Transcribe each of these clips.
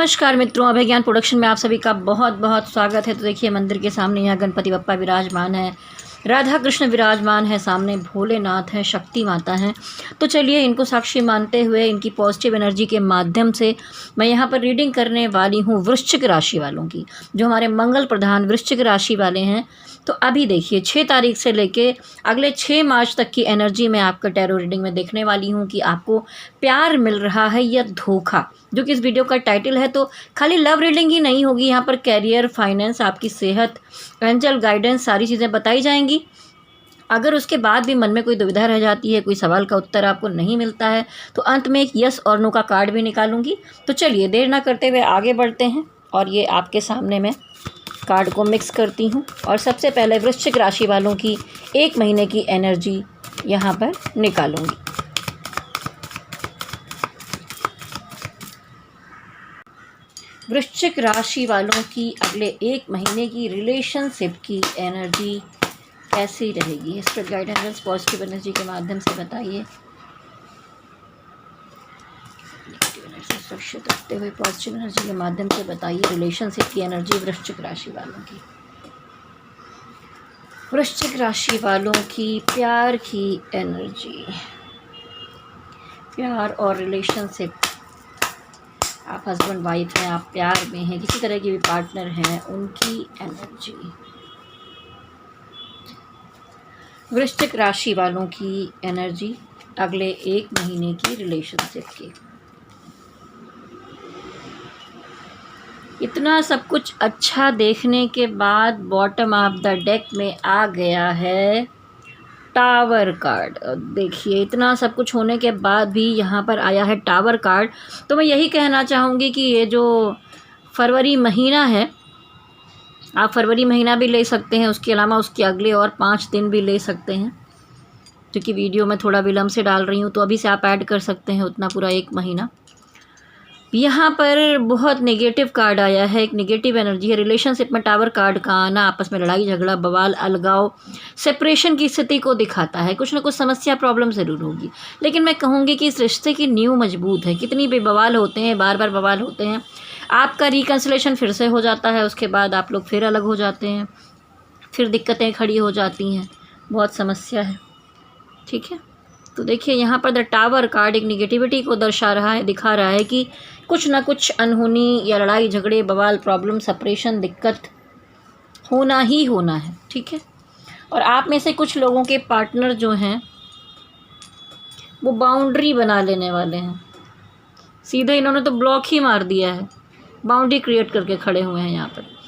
नमस्कार मित्रों, अभय ज्ञान प्रोडक्शन में आप सभी का बहुत बहुत स्वागत है। तो देखिए, मंदिर के सामने यहाँ गणपति बप्पा विराजमान है, राधा कृष्ण विराजमान है, सामने भोलेनाथ हैं, शक्ति माता हैं। तो चलिए, इनको साक्षी मानते हुए इनकी पॉजिटिव एनर्जी के माध्यम से मैं यहाँ पर रीडिंग करने वाली हूँ वृश्चिक राशि वालों की, जो हमारे मंगल प्रधान वृश्चिक राशि वाले हैं। तो अभी देखिए, 6 तारीख से लेके अगले 6 मार्च तक की एनर्जी मैं आपका टैरो रीडिंग में देखने वाली हूँ कि आपको प्यार मिल रहा है या धोखा, जो कि इस वीडियो का टाइटल है। तो खाली लव रीडिंग ही नहीं होगी, यहाँ पर कैरियर, फाइनेंस, आपकी सेहत, एंजल गाइडेंस, सारी चीज़ें बताई जाएंगी। अगर उसके बाद भी मन में कोई दुविधा रह जाती है, कोई सवाल का उत्तर आपको नहीं मिलता है, तो अंत में एक यस और नो का कार्ड भी निकालूंगी। तो चलिए, देर ना करते हुए आगे बढ़ते हैं और ये आपके सामने मैं कार्ड को मिक्स करती हूँ। और सबसे पहले वृश्चिक राशि वालों की 1 महीने की एनर्जी यहाँ पर निकालूंगी। वृश्चिक राशि वालों की अगले 1 महीने की रिलेशनशिप की एनर्जी कैसी रहेगी? स्पिरिट गाइडेंस पॉजिटिव एनर्जी के माध्यम से बताइए। नेगेटिव एनर्जी सुरक्षित रखते हुए पॉजिटिव एनर्जी के माध्यम से बताइए रिलेशनशिप की एनर्जी वृश्चिक राशि वालों की। वृश्चिक राशि वालों की प्यार की एनर्जी, प्यार और रिलेशनशिप। आप हस्बैंड वाइफ हैं, आप प्यार में हैं, किसी तरह के भी पार्टनर हैं, उनकी एनर्जी। वृश्चिक राशि वालों की एनर्जी अगले 1 महीने की रिलेशनशिप की। इतना सब कुछ अच्छा देखने के बाद बॉटम ऑफ द डेक में आ गया है टावर कार्ड। देखिए, इतना सब कुछ होने के बाद भी यहाँ पर आया है टावर कार्ड। तो मैं यही कहना चाहूँगी कि ये जो फरवरी महीना है, आप फरवरी महीना भी ले सकते हैं, उसके अलावा उसके अगले और 5 दिन भी ले सकते हैं, क्योंकि वीडियो में थोड़ा विलम्ब से डाल रही हूँ, तो अभी से आप ऐड कर सकते हैं उतना पूरा 1 महीना। यहाँ पर बहुत नेगेटिव कार्ड आया है, एक नेगेटिव एनर्जी है। रिलेशनशिप में टावर कार्ड का आना आपस में लड़ाई झगड़ा, बवाल, अलगाव, सेपरेशन की स्थिति को दिखाता है। कुछ ना कुछ समस्या, प्रॉब्लम ज़रूर होगी, लेकिन मैं कहूँगी कि इस रिश्ते की नींव मजबूत है। कितनी भी बवाल होते हैं, बार बार बवाल होते हैं, आपका रिकन्सिलेशन फिर से हो जाता है, उसके बाद आप लोग फिर अलग हो जाते हैं, फिर दिक्कतें खड़ी हो जाती हैं, बहुत समस्या है। ठीक है, तो देखिए, यहाँ पर द टावर कार्ड एक निगेटिविटी को दर्शा रहा है, दिखा रहा है कि कुछ ना कुछ अनहोनी या लड़ाई झगड़े, बवाल, प्रॉब्लम, सेपरेशन, दिक्कत होना ही होना है। ठीक है, और आप में से कुछ लोगों के पार्टनर जो हैं वो बाउंड्री बना लेने वाले हैं। सीधे इन्होंने तो ब्लॉक ही मार दिया है, बाउंड्री क्रिएट करके खड़े हुए हैं यहाँ पर।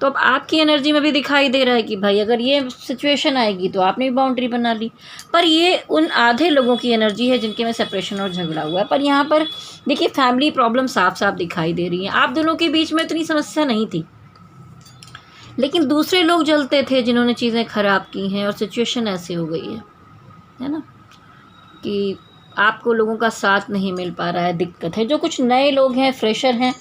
तो अब आपकी एनर्जी में भी दिखाई दे रहा है कि भाई, अगर ये सिचुएशन आएगी तो आपने भी बाउंड्री बना ली। पर ये उन आधे लोगों की एनर्जी है जिनके में सेपरेशन और झगड़ा हुआ है। पर यहाँ पर देखिए, फैमिली प्रॉब्लम साफ साफ दिखाई दे रही है। आप दोनों के बीच में इतनी समस्या नहीं थी, लेकिन दूसरे लोग जलते थे जिन्होंने चीज़ें ख़राब की हैं, और सिचुएशन ऐसी हो गई है ना, कि आपको लोगों का साथ नहीं मिल पा रहा है, दिक्कत है। जो कुछ नए लोग हैं, फ्रेशर हैं,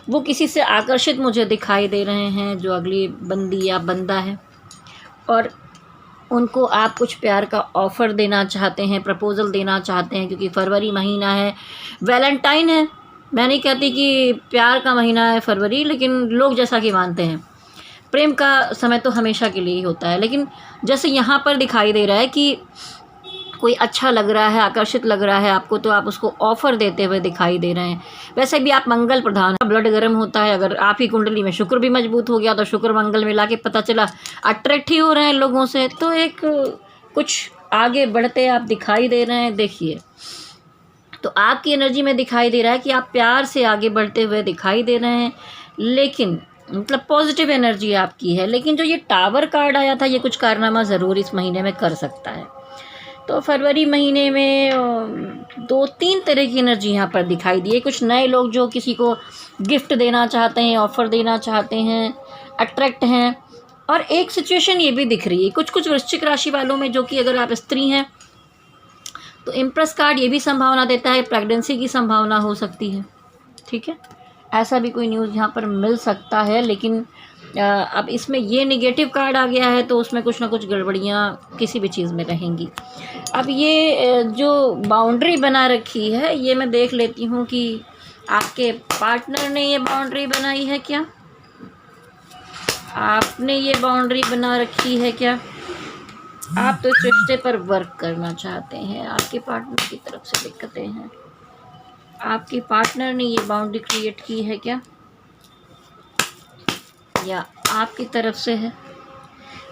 वो किसी से आकर्षित मुझे दिखाई दे रहे हैं, जो अगली बंदी या बंदा है, और उनको आप कुछ प्यार का ऑफ़र देना चाहते हैं, प्रपोज़ल देना चाहते हैं, क्योंकि फरवरी महीना है, वैलेंटाइन है। मैं नहीं कहती कि प्यार का महीना है फरवरी, लेकिन लोग जैसा कि मानते हैं, प्रेम का समय तो हमेशा के लिए ही होता है। लेकिन जैसे यहाँ पर दिखाई दे रहा है कि कोई अच्छा लग रहा है, आकर्षित लग रहा है आपको, तो आप उसको ऑफ़र देते हुए दिखाई दे रहे हैं। वैसे भी आप मंगल प्रधान, ब्लड गर्म होता है। अगर आप ही कुंडली में शुक्र भी मजबूत हो गया, तो शुक्र मंगल मिला के पता चला अट्रैक्ट ही हो रहे हैं लोगों से, तो एक कुछ आगे बढ़ते आप दिखाई दे रहे हैं। देखिए, तो आपकी एनर्जी में दिखाई दे रहा है कि आप प्यार से आगे बढ़ते हुए दिखाई दे रहे हैं, लेकिन मतलब पॉजिटिव एनर्जी आपकी है। लेकिन जो ये टावर कार्ड आया था, ये कुछ कारनामा ज़रूर इस महीने में कर सकता है। तो फरवरी महीने में 2-3 तरह की एनर्जी यहाँ पर दिखाई दी है। कुछ नए लोग जो किसी को गिफ्ट देना चाहते हैं, ऑफ़र देना चाहते हैं, अट्रैक्ट हैं। और एक सिचुएशन ये भी दिख रही है कुछ कुछ वृश्चिक राशि वालों में, जो कि अगर आप स्त्री हैं तो इम्प्रेस कार्ड ये भी संभावना देता है, प्रेगनेंसी की संभावना हो सकती है। ठीक है, ऐसा भी कोई न्यूज़ यहाँ पर मिल सकता है। लेकिन अब इसमें ये नेगेटिव कार्ड आ गया है, तो उसमें कुछ ना कुछ गड़बड़ियाँ किसी भी चीज़ में रहेंगी। अब ये जो बाउंड्री बना रखी है, ये मैं देख लेती हूँ कि आपके पार्टनर ने ये बाउंड्री बनाई है क्या? आपने ये बाउंड्री बना रखी है क्या? आप तो इस रिश्ते पर वर्क करना चाहते हैं, आपके पार्टनर की तरफ से दिक्कतें हैं। आपके पार्टनर ने ये बाउंड्री क्रिएट की है क्या, या आपकी तरफ से है?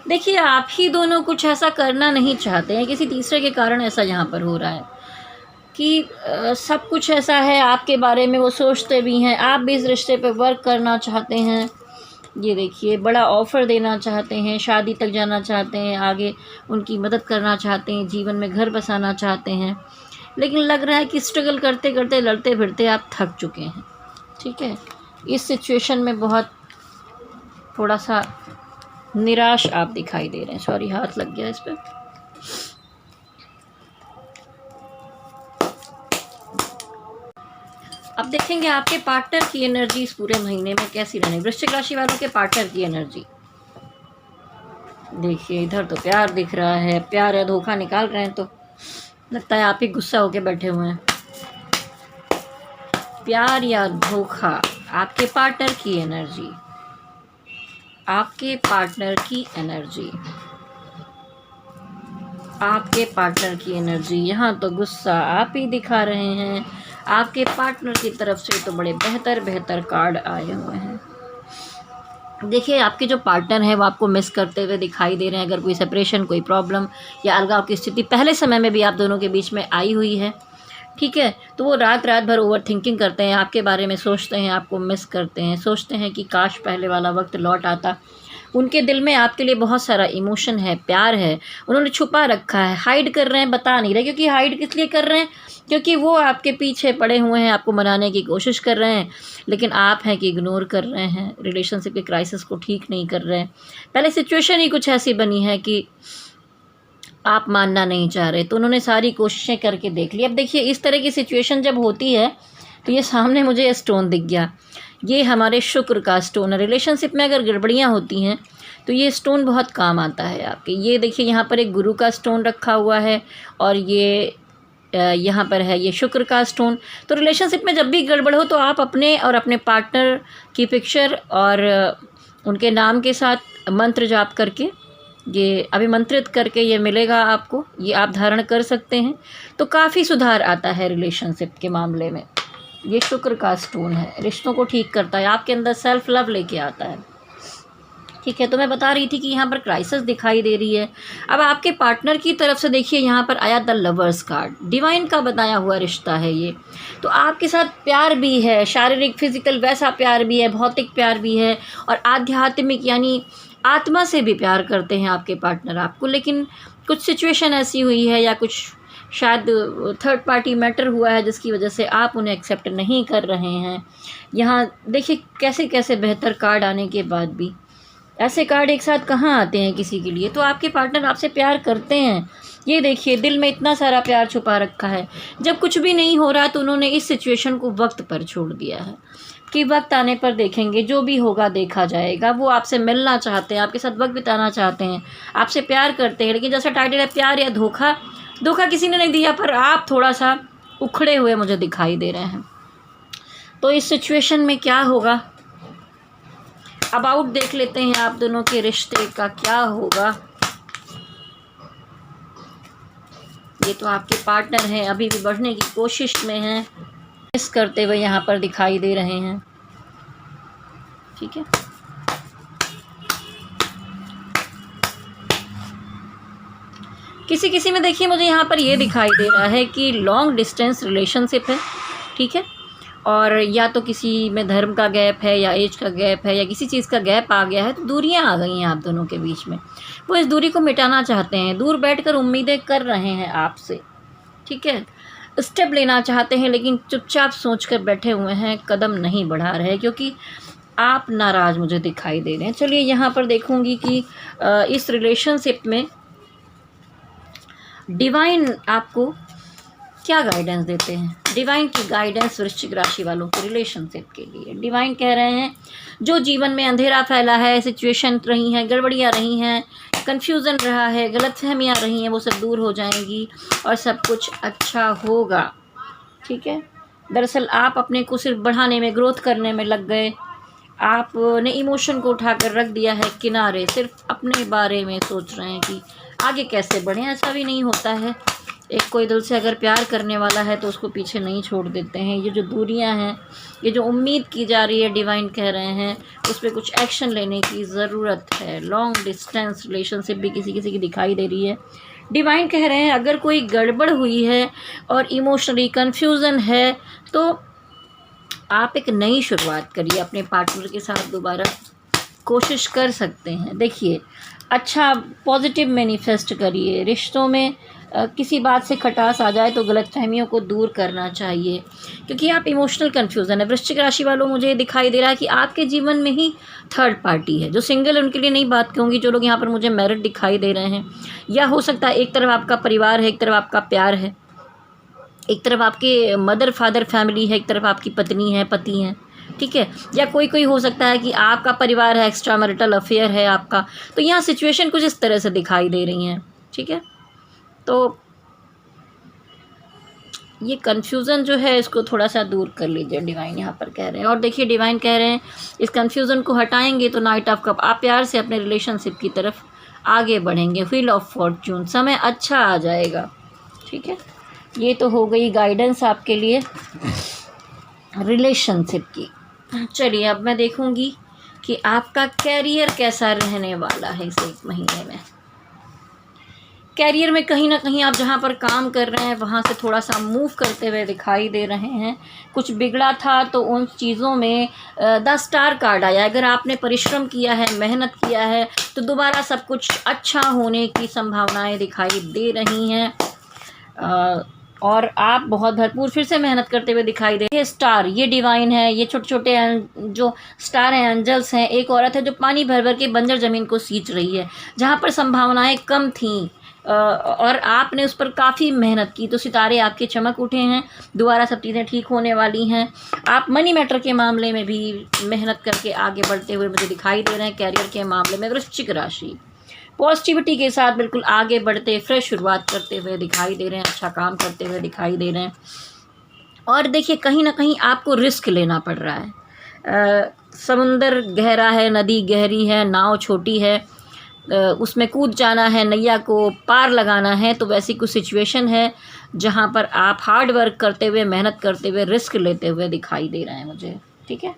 देखिए, आप ही दोनों कुछ ऐसा करना नहीं चाहते हैं, किसी तीसरे के कारण ऐसा यहाँ पर हो रहा है कि सब कुछ ऐसा है आपके बारे में, वो सोचते भी हैं, आप भी इस रिश्ते पे वर्क करना चाहते हैं। ये देखिए, बड़ा ऑफ़र देना चाहते हैं, शादी तक जाना चाहते हैं, आगे उनकी मदद करना चाहते हैं, जीवन में घर बसाना चाहते हैं, लेकिन लग रहा है कि स्ट्रगल करते करते, लड़ते फिरते आप थक चुके हैं। ठीक है, इस सिचुएशन में बहुत थोड़ा सा निराश आप दिखाई दे रहे हैं। सॉरी, हाथ लग गया इस पर। अब देखेंगे आपके पार्टनर की एनर्जी इस पूरे महीने में कैसी रहने। वृश्चिक राशि वालों के पार्टनर की एनर्जी देखिए, इधर तो प्यार दिख रहा है, प्यार या धोखा निकाल रहे हैं, तो लगता है आप ही गुस्सा होके बैठे हुए हैं। प्यार या धोखा, आपके पार्टनर की एनर्जी, आपके पार्टनर की एनर्जी, आपके पार्टनर की एनर्जी। यहाँ तो गुस्सा आप ही दिखा रहे हैं, आपके पार्टनर की तरफ से तो बड़े बेहतर कार्ड आए हुए हैं। देखिए, आपके जो पार्टनर हैं वो आपको मिस करते हुए दिखाई दे रहे हैं। अगर कोई सेपरेशन, कोई प्रॉब्लम या अलगाव की स्थिति पहले समय में भी आप दोनों के बीच में आई हुई है, ठीक है, तो वो रात भर ओवर थिंकिंग करते हैं, आपके बारे में सोचते हैं, आपको मिस करते हैं, सोचते हैं कि काश पहले वाला वक्त लौट आता। उनके दिल में आपके लिए बहुत सारा इमोशन है, प्यार है, उन्होंने छुपा रखा है, हाइड कर रहे हैं, बता नहीं रहे। क्योंकि हाइड किस लिए कर रहे हैं? क्योंकि वो आपके पीछे पड़े हुए हैं, आपको मनाने की कोशिश कर रहे हैं, लेकिन आप हैं कि इग्नोर कर रहे हैं, रिलेशनशिप के क्राइसिस को ठीक नहीं कर रहे हैं। पहले सिचुएशन ही कुछ ऐसी बनी है कि आप मानना नहीं चाह रहे, तो उन्होंने सारी कोशिशें करके देख ली। अब देखिए, इस तरह की सिचुएशन जब होती है तो ये सामने मुझे स्टोन दिख गया, ये हमारे शुक्र का स्टोन है। रिलेशनशिप में अगर गड़बड़ियाँ होती हैं तो ये स्टोन बहुत काम आता है आपके। ये देखिए, यहाँ पर एक गुरु का स्टोन रखा हुआ है, और ये यहाँ पर है ये शुक्र का स्टोन। तो रिलेशनशिप में जब भी गड़बड़ हो तो आप अपने और अपने पार्टनर की पिक्चर और उनके नाम के साथ मंत्र जाप करके, ये अभिमंत्रित करके ये मिलेगा आपको, ये आप धारण कर सकते हैं, तो काफ़ी सुधार आता है रिलेशनशिप के मामले में। ये शुक्र का स्टोन है, रिश्तों को ठीक करता है, आपके अंदर सेल्फ लव लेके आता है। ठीक है, तो मैं बता रही थी कि यहाँ पर क्राइसिस दिखाई दे रही है। अब आपके पार्टनर की तरफ से देखिए, यहाँ पर आया द लवर्स कार्ड, डिवाइन का बताया हुआ रिश्ता है ये। तो आपके साथ प्यार भी है, शारीरिक फिजिकल वैसा प्यार भी है, भौतिक प्यार भी है, और आध्यात्मिक यानी आत्मा से भी प्यार करते हैं आपके पार्टनर आपको। लेकिन कुछ सिचुएशन ऐसी हुई है, या कुछ शायद थर्ड पार्टी मैटर हुआ है जिसकी वजह से आप उन्हें एक्सेप्ट नहीं कर रहे हैं। यहाँ देखिए कैसे कैसे बेहतर कार्ड आने के बाद भी ऐसे कार्ड एक साथ कहाँ आते हैं किसी के लिए। तो आपके पार्टनर आपसे प्यार करते हैं, ये देखिए दिल में इतना सारा प्यार छुपा रखा है। जब कुछ भी नहीं हो रहा तो उन्होंने इस सिचुएशन को वक्त पर छोड़ दिया है कि वक्त आने पर देखेंगे, जो भी होगा देखा जाएगा। वो आपसे मिलना चाहते हैं, आपके साथ वक्त बिताना चाहते हैं, आपसे प्यार करते हैं, लेकिन जैसा टाइटल है प्यार या धोखा, धोखा किसी ने नहीं दिया, पर आप थोड़ा सा उखड़े हुए मुझे दिखाई दे रहे हैं। तो इस सिचुएशन में क्या होगा, अबाउट देख लेते हैं आप दोनों के रिश्ते का क्या होगा। ये तो आपके पार्टनर हैं, अभी भी बढ़ने की कोशिश में हैं, मिस करते हुए यहाँ पर दिखाई दे रहे हैं। ठीक है, किसी किसी में देखिए मुझे यहाँ पर ये दिखाई दे रहा है कि लॉन्ग डिस्टेंस रिलेशनशिप है। ठीक है, और या तो किसी में धर्म का गैप है, या एज का गैप है, या किसी चीज़ का गैप आ गया है, तो दूरियां आ गई हैं आप दोनों के बीच में। वो इस दूरी को मिटाना चाहते हैं, दूर बैठकर उम्मीदें कर रहे हैं आपसे। ठीक है, स्टेप लेना चाहते हैं, लेकिन चुपचाप सोचकर बैठे हुए हैं, कदम नहीं बढ़ा रहे, क्योंकि आप नाराज़ मुझे दिखाई दे रहे हैं। चलिए यहाँ पर देखूँगी कि इस रिलेशनशिप में डिवाइन आपको क्या गाइडेंस देते हैं। डिवाइन की गाइडेंस वृश्चिक राशि वालों के रिलेशनशिप के लिए, डिवाइन कह रहे हैं जो जीवन में अंधेरा फैला है, सिचुएशन रही हैं, गड़बड़ियाँ रही हैं, कन्फ्यूज़न रहा है, गलतफहमियाँ रही हैं, वो सब दूर हो जाएंगी और सब कुछ अच्छा होगा। ठीक है, दरअसल आप अपने को सिर्फ बढ़ाने में, ग्रोथ करने में लग गए। आपने इमोशन को उठाकर रख दिया है किनारे, सिर्फ अपने बारे में सोच रहे हैं कि आगे कैसे बढ़ें। ऐसा भी नहीं होता है। एक कोई दिल से अगर प्यार करने वाला है तो उसको पीछे नहीं छोड़ देते हैं। ये जो दूरियां हैं, ये जो उम्मीद की जा रही है, डिवाइन कह रहे हैं उस पर कुछ एक्शन लेने की ज़रूरत है। लॉन्ग डिस्टेंस रिलेशनशिप भी किसी किसी की दिखाई दे रही है। डिवाइन कह रहे हैं अगर कोई गड़बड़ हुई है और इमोशनली कन्फ्यूज़न है तो आप एक नई शुरुआत करिए, अपने पार्टनर के साथ दोबारा कोशिश कर सकते हैं। देखिए, अच्छा पॉजिटिव मैनिफेस्ट करिए। रिश्तों में किसी बात से खटास आ जाए तो गलतफहमियों को दूर करना चाहिए, क्योंकि आप इमोशनल कन्फ्यूज़न है। वृश्चिक राशि वालों, मुझे दिखाई दे रहा है कि आपके जीवन में ही थर्ड पार्टी है। जो सिंगल है उनके लिए नहीं बात कहूँगी, जो लोग यहाँ पर मुझे मैरिड दिखाई दे रहे हैं, या हो सकता है एक तरफ आपका परिवार है, एक तरफ आपका प्यार है, एक तरफ आपके मदर फादर फैमिली है, एक तरफ आपकी पत्नी है, पति हैं, ठीक है। या कोई कोई हो सकता है कि आपका परिवार है, एक्स्ट्रा मैरिटल अफेयर है आपका। तो यहाँ सिचुएशन कुछ इस तरह से दिखाई दे रही हैं, ठीक है। तो ये कन्फ्यूज़न जो है इसको थोड़ा सा दूर कर लीजिए, डिवाइन यहाँ पर कह रहे हैं। और देखिए, डिवाइन कह रहे हैं इस कन्फ्यूज़न को हटाएंगे तो नाइट ऑफ कप, आप प्यार से अपने रिलेशनशिप की तरफ आगे बढ़ेंगे। व्हील ऑफ फॉर्च्यून, समय अच्छा आ जाएगा, ठीक है। ये तो हो गई गाइडेंस आपके लिए रिलेशनशिप की। चलिए, अब मैं देखूंगी कि आपका कैरियर कैसा रहने वाला है इस एक महीने में। कैरियर में कहीं ना कहीं आप जहाँ पर काम कर रहे हैं वहाँ से थोड़ा सा मूव करते हुए दिखाई दे रहे हैं। कुछ बिगड़ा था तो उन चीज़ों में 10 स्टार कार्ड आया। अगर आपने परिश्रम किया है, मेहनत किया है तो दोबारा सब कुछ अच्छा होने की संभावनाएं दिखाई दे रही हैं। और आप बहुत भरपूर फिर से मेहनत करते हुए दिखाई दे रहे हैं। स्टार, ये डिवाइन है। ये छोटे छोटे जो स्टार हैं, एंजल्स हैं। एक औरत है जो पानी भर भर के बंजर ज़मीन को सींच रही है, जहाँ पर संभावनाएं कम थीं और आपने उस पर काफ़ी मेहनत की, तो सितारे आपके चमक उठे हैं। दोबारा सब चीज़ें ठीक होने वाली हैं। आप मनी मैटर के मामले में भी मेहनत करके आगे बढ़ते हुए मुझे दिखाई दे रहे हैं। कैरियर के मामले में वृश्चिक राशि पॉजिटिविटी के साथ बिल्कुल आगे बढ़ते, फ्रेश शुरुआत करते हुए दिखाई दे रहे हैं, अच्छा काम करते हुए दिखाई दे रहे हैं। और देखिए, कहीं ना कहीं आपको रिस्क लेना पड़ रहा है। समुंदर गहरा है, नदी गहरी है, नाव छोटी है, उसमें कूद जाना है, नैया को पार लगाना है। तो वैसी कुछ सिचुएशन है जहाँ पर आप हार्ड वर्क करते हुए, मेहनत करते हुए, रिस्क लेते हुए दिखाई दे रहे हैं मुझे, ठीक है।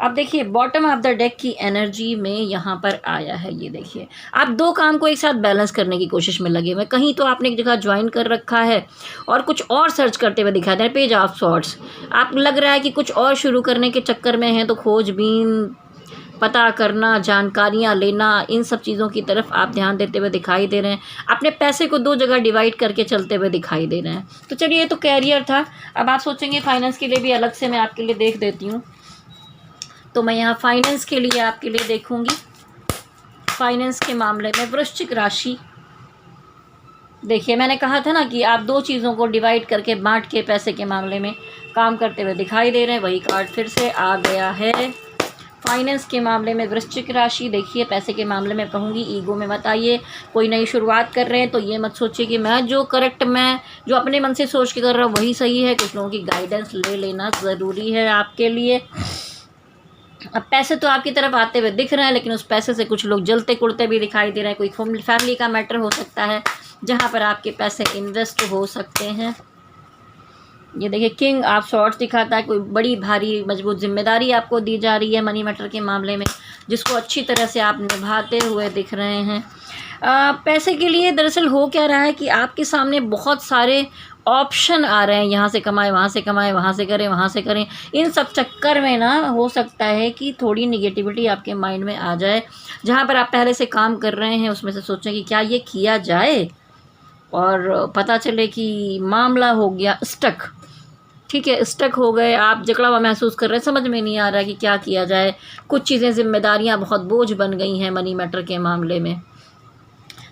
अब देखिए, बॉटम ऑफ द डेक की एनर्जी में यहाँ पर आया है, ये देखिए, आप दो काम को एक साथ बैलेंस करने की कोशिश में लगे हुए। कहीं तो आपने एक जगह ज्वाइन कर रखा है और कुछ और सर्च करते हुए दिखा दे रहे। पेज ऑफ सॉर्ट्स, आप लग रहा है कि कुछ और शुरू करने के चक्कर में हैं, तो खोजबीन, पता करना, जानकारियाँ लेना, इन सब चीज़ों की तरफ आप ध्यान देते हुए दिखाई दे रहे हैं। अपने पैसे को दो जगह डिवाइड करके चलते हुए दिखाई दे रहे हैं। तो चलिए, ये तो कैरियर था। अब आप सोचेंगे फाइनेंस के लिए भी अलग से मैं आपके लिए देख देती हूँ। तो मैं यहाँ फाइनेंस के लिए आपके लिए देखूंगी। फाइनेंस के मामले में वृश्चिक राशि, देखिए, मैंने कहा था ना कि आप दो चीज़ों को डिवाइड करके, बांट के पैसे के मामले में काम करते हुए दिखाई दे रहे हैं। वही कार्ड फिर से आ गया है। फाइनेंस के मामले में वृश्चिक राशि, देखिए, पैसे के मामले में कहूँगी ईगो में मत आइए। कोई नई शुरुआत कर रहे हैं तो ये मत सोचिए कि मैं जो अपने मन से सोच के कर रहा हूँ वही सही है। कुछ लोगों की गाइडेंस ले लेना ज़रूरी है आपके लिए। अब पैसे तो आपकी तरफ आते हुए दिख रहे हैं, लेकिन उस पैसे से कुछ लोग जलते कुड़ते भी दिखाई दे रहे हैं। कोई फैमिली का मैटर हो सकता है जहां पर आपके पैसे इन्वेस्ट हो सकते हैं। ये देखिए, किंग ऑफ सॉर्ट्स दिखाता है। कोई बड़ी भारी मजबूत जिम्मेदारी आपको दी जा रही है मनी मैटर के मामले में, जिसको अच्छी तरह से आप निभाते हुए दिख रहे हैं। पैसे के लिए दरअसल हो क्या रहा है कि आपके सामने बहुत सारे ऑप्शन आ रहे हैं। यहाँ से कमाएं, वहाँ से कमाएं, वहाँ से करें, वहाँ से करें। इन सब चक्कर में ना हो सकता है कि थोड़ी निगेटिविटी आपके माइंड में आ जाए। जहाँ पर आप पहले से काम कर रहे हैं उसमें से सोचें कि क्या ये किया जाए, और पता चले कि मामला हो गया स्टक, ठीक है। स्टक हो गए, आप जकड़ा हुआ महसूस कर रहे हैं, समझ में नहीं आ रहा कि क्या किया जाए। कुछ चीज़ें, जिम्मेदारियाँ बहुत बोझ बन गई हैं मनी मैटर के मामले में।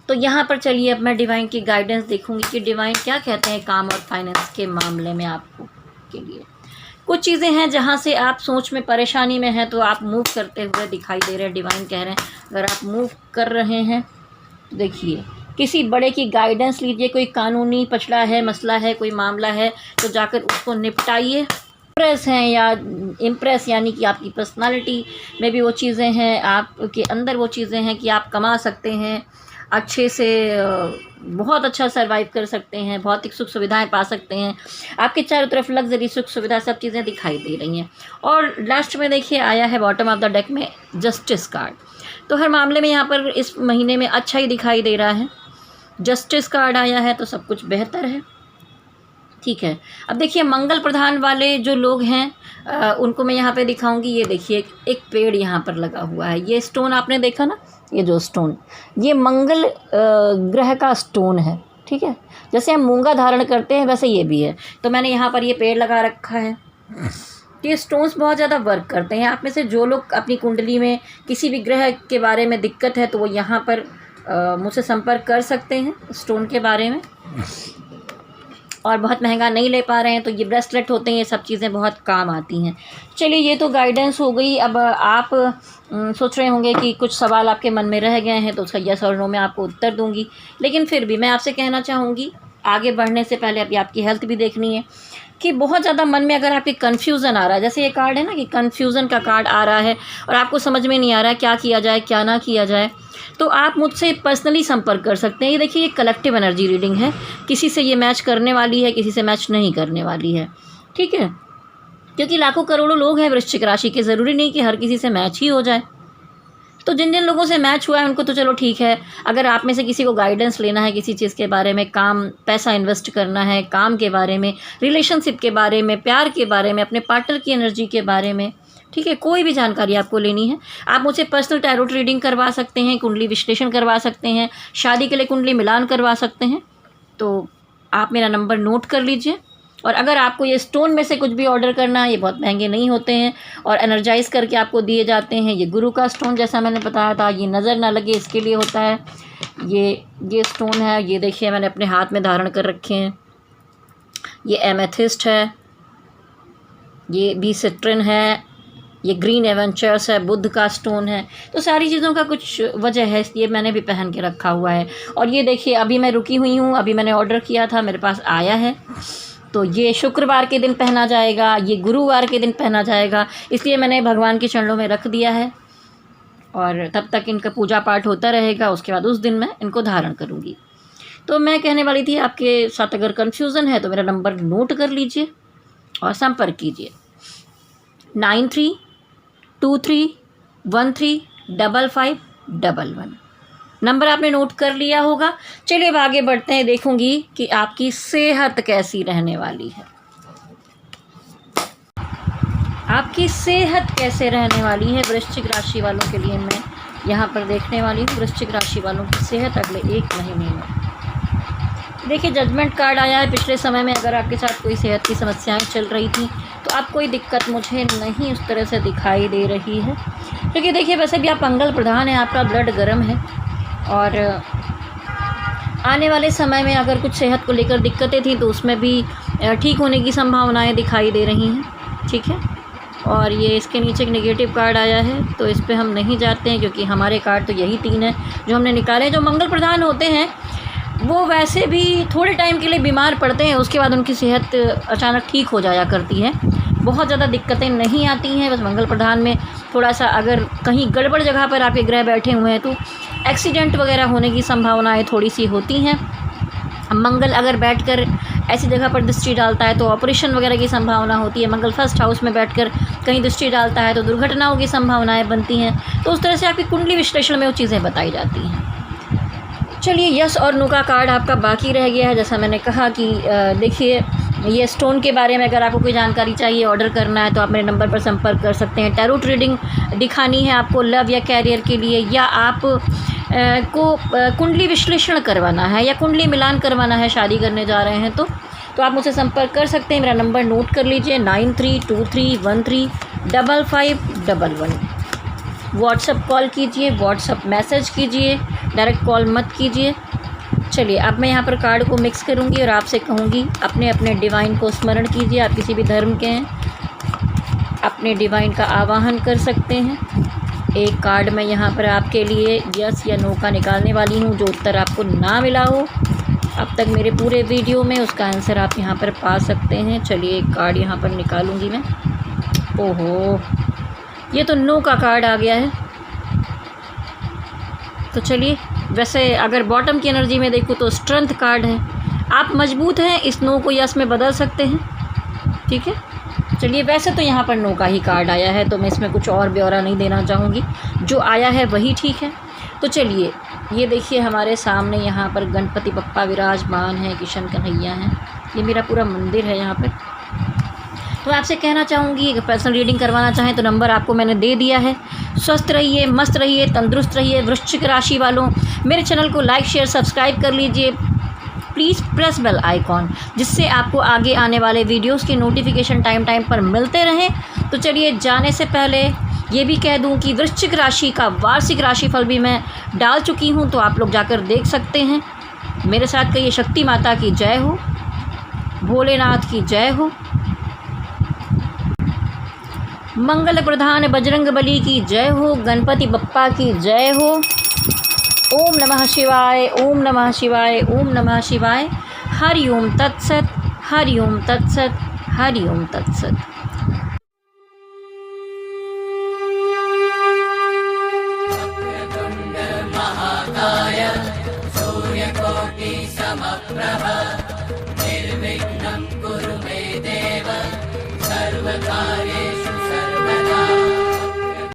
तो यहाँ पर चलिए, अब मैं डिवाइन की गाइडेंस देखूंगी कि डिवाइन क्या कहते हैं काम और फाइनेंस के मामले में आपको के लिए। कुछ चीज़ें हैं जहाँ से आप सोच में परेशानी में हैं, तो आप मूव करते हुए दिखाई दे रहे हैं। डिवाइन कह रहे हैं अगर आप मूव कर रहे हैं तो देखिए, किसी बड़े की गाइडेंस लीजिए, कोई कानूनी पचड़ा है, मसला है, कोई मामला है तो जाकर उसको निपटाइए। इम्प्रेस हैं या इम्प्रेस यानी कि आपकी पर्सनालिटी में भी वो चीज़ें हैं, आपके अंदर वो चीज़ें हैं कि आप कमा सकते हैं अच्छे से, बहुत अच्छा सर्वाइव कर सकते हैं, भौतिक सुख सुविधाएं पा सकते हैं, आपके चारों तरफ लग्जरी सुख सुविधा सब चीज़ें दिखाई दे रही हैं। और लास्ट में देखिए आया है बॉटम ऑफ द डेक में जस्टिस कार्ड। तो हर मामले में यहाँ पर इस महीने में अच्छा ही दिखाई दे रहा है। जस्टिस कार्ड आया है तो सब कुछ बेहतर है। ठीक है, अब देखिए मंगल प्रधान वाले जो लोग हैं उनको मैं यहाँ पे दिखाऊंगी। ये देखिए एक पेड़ यहाँ पर लगा हुआ है, ये स्टोन आपने देखा ना, ये जो स्टोन, ये मंगल ग्रह का स्टोन है। ठीक है, जैसे हम मूंगा धारण करते हैं वैसे ये भी है। तो मैंने यहाँ पर ये पेड़ लगा रखा है। ये स्टोन्स बहुत ज़्यादा वर्क करते हैं। आप में से जो लोग अपनी कुंडली में किसी भी ग्रह के बारे में दिक्कत है तो वो यहाँ पर मुझसे संपर्क कर सकते हैं स्टोन के बारे में। और बहुत महंगा नहीं ले पा रहे हैं तो ये ब्रेसलेट होते हैं, ये सब चीज़ें बहुत काम आती हैं। चलिए ये तो गाइडेंस हो गई। अब आप सोच रहे होंगे कि कुछ सवाल आपके मन में रह गए हैं तो उसका यस और नो मैं आपको उत्तर दूंगी, लेकिन फिर भी मैं आपसे कहना चाहूँगी आगे बढ़ने से पहले अभी आपकी हेल्थ भी देखनी है कि बहुत ज़्यादा मन में अगर आपके कन्फ्यूज़न आ रहा है, जैसे ये कार्ड है ना कि कन्फ्यूज़न का कार्ड आ रहा है और आपको समझ में नहीं आ रहा है क्या किया जाए क्या ना किया जाए, तो आप मुझसे पर्सनली संपर्क कर सकते हैं। ये देखिए ये कलेक्टिव एनर्जी रीडिंग है, किसी से ये मैच करने वाली है, किसी से मैच नहीं करने वाली है। ठीक है, क्योंकि लाखों करोड़ों लोग हैं वृश्चिक राशि के, ज़रूरी नहीं कि हर किसी से मैच ही हो जाए। तो जिन जिन लोगों से मैच हुआ है उनको तो चलो ठीक है। अगर आप में से किसी को गाइडेंस लेना है किसी चीज़ के बारे में, काम पैसा इन्वेस्ट करना है काम के बारे में, रिलेशनशिप के बारे में, प्यार के बारे में, अपने पार्टनर की एनर्जी के बारे में, ठीक है, कोई भी जानकारी आपको लेनी है, आप मुझसे पर्सनल टैरोट रीडिंग करवा सकते हैं, कुंडली विश्लेषण करवा सकते हैं, शादी के लिए कुंडली मिलान करवा सकते हैं। तो आप मेरा नंबर नोट कर लीजिए। और अगर आपको ये स्टोन में से कुछ भी ऑर्डर करना है, ये बहुत महंगे नहीं होते हैं और एनर्जाइज करके आपको दिए जाते हैं। ये गुरु का स्टोन जैसा मैंने बताया था, ये नज़र ना लगे इसके लिए होता है। ये स्टोन है, ये देखिए मैंने अपने हाथ में धारण कर रखे हैं। ये एमेथिस्ट है, ये भी सिट्रिन है, ये ग्रीन एवेंचर्स है, बुद्ध का स्टोन है। तो सारी चीज़ों का कुछ वजह है, ये मैंने भी पहन के रखा हुआ है। और ये देखिए अभी मैं रुकी हुई हूँ, अभी मैंने ऑर्डर किया था, मेरे पास आया है। तो ये शुक्रवार के दिन पहना जाएगा, ये गुरुवार के दिन पहना जाएगा, इसलिए मैंने भगवान के चरणों में रख दिया है और तब तक इनका पूजा पाठ होता रहेगा। उसके बाद उस दिन मैं इनको धारण करूँगी। तो मैं कहने वाली थी आपके साथ अगर कन्फ्यूज़न है तो मेरा नंबर नोट कर लीजिए और संपर्क कीजिए 9323155511। नंबर आपने नोट कर लिया होगा। चलिए अब आगे बढ़ते हैं, देखूंगी कि आपकी सेहत कैसी रहने वाली है। आपकी सेहत कैसे रहने वाली है वृश्चिक राशि वालों के लिए मैं यहाँ पर देखने वाली हूँ। वृश्चिक राशि वालों की सेहत अगले 1 महीने में। देखिए जजमेंट कार्ड आया है। पिछले समय में अगर आपके साथ कोई सेहत की समस्याएं चल रही थी तो आप कोई दिक्कत मुझे नहीं उस तरह से दिखाई दे रही है, क्योंकि देखिए वैसे भी आप मंगल प्रधान हैं, आपका ब्लड गर्म है और आने वाले समय में अगर कुछ सेहत को लेकर दिक्कतें थी तो उसमें भी ठीक होने की संभावनाएं दिखाई दे रही हैं। ठीक है, और ये इसके नीचे एक नेगेटिव कार्ड आया है तो इस पे हम नहीं जाते हैं, क्योंकि हमारे कार्ड तो यही 3 है जो हमने निकाले हैं। जो मंगल प्रधान होते हैं वो वैसे भी थोड़े टाइम के लिए बीमार पड़ते हैं, उसके बाद उनकी सेहत अचानक ठीक हो जाया करती है, बहुत ज़्यादा दिक्कतें नहीं आती हैं। बस मंगल प्रधान में थोड़ा सा अगर कहीं गड़बड़ जगह पर आपके ग्रह बैठे हुए हैं तो एक्सीडेंट वगैरह होने की संभावनाएं थोड़ी सी होती हैं। मंगल अगर बैठकर ऐसी जगह पर दृष्टि डालता है तो ऑपरेशन वगैरह की संभावना होती है। मंगल फर्स्ट हाउस में बैठकर कहीं दृष्टि डालता है तो दुर्घटनाओं की संभावनाएं बनती हैं। तो उस तरह से आपकी कुंडली विश्लेषण में वो चीज़ें बताई जाती हैं। चलिए यस और नो का कार्ड आपका बाकी रह गया है। जैसा मैंने कहा कि देखिए ये स्टोन के बारे में अगर आपको कोई जानकारी चाहिए, ऑर्डर करना है तो आप मेरे नंबर पर संपर्क कर सकते हैं। टैरोट रीडिंग दिखानी है आपको लव या कैरियर के लिए, या आप को कुंडली विश्लेषण करवाना है या कुंडली मिलान करवाना है, शादी करने जा रहे हैं तो आप मुझसे संपर्क कर सकते हैं। मेरा नंबर नोट कर लीजिए 9323135511। व्हाट्सअप कॉल कीजिए, व्हाट्सअप मैसेज कीजिए, डायरेक्ट कॉल मत कीजिए। चलिए अब मैं यहाँ पर कार्ड को मिक्स करूँगी और आपसे कहूँगी अपने अपने डिवाइन को स्मरण कीजिए। आप किसी भी धर्म के हैं, अपने डिवाइन का आवाहन कर सकते हैं। एक कार्ड मैं यहाँ पर आपके लिए यस या नो का निकालने वाली हूँ। जो उत्तर आपको ना मिला हो अब तक मेरे पूरे वीडियो में, उसका आंसर आप यहाँ पर पा सकते हैं। चलिए एक कार्ड यहाँ पर निकालूंगी मैं। ओहो, ये तो नो का कार्ड आ गया है। तो चलिए, वैसे अगर बॉटम की एनर्जी में देखूँ तो स्ट्रेंथ कार्ड है। आप मजबूत हैं, इस नो को यस में बदल सकते हैं। ठीक है, चलिए वैसे तो यहाँ पर नो का ही कार्ड आया है, तो मैं इसमें कुछ और ब्यौरा नहीं देना चाहूँगी। जो आया है वही ठीक है। तो चलिए, ये देखिए हमारे सामने यहाँ पर गणपति बप्पा विराजमान हैं, किशन कन्हैया हैं। ये मेरा पूरा मंदिर है यहाँ पर। तो आपसे कहना चाहूँगी, अगर पर्सनल रीडिंग करवाना चाहें तो नंबर आपको मैंने दे दिया है। स्वस्थ रहिए, मस्त रहिए, तंदुरुस्त रहिए। वृश्चिक राशि वालों, मेरे चैनल को लाइक शेयर सब्सक्राइब कर लीजिए। प्लीज़ प्रेस बेल आइकॉन, जिससे आपको आगे आने वाले वीडियोस की नोटिफिकेशन टाइम पर मिलते रहें। तो चलिए, जाने से पहले ये भी कह दूं कि वृश्चिक राशि का वार्षिक राशिफल भी मैं डाल चुकी हूं, तो आप लोग जाकर देख सकते हैं। मेरे साथ कहिए शक्ति माता की जय हो, भोलेनाथ की जय हो, मंगल प्रधान बजरंगबली की जय हो, गणपति बप्पा की जय हो। ओम नमः शिवाय, ओम नमः शिवाय, ओम नमः शिवाय। हरि ओम तत्सत, हरि ओम तत्सत, हरि ओम तत्सत। महाकाय सूर्यकोटि समप्रभ निर्विघ्नं कुरु मे देव सर्वकार्ये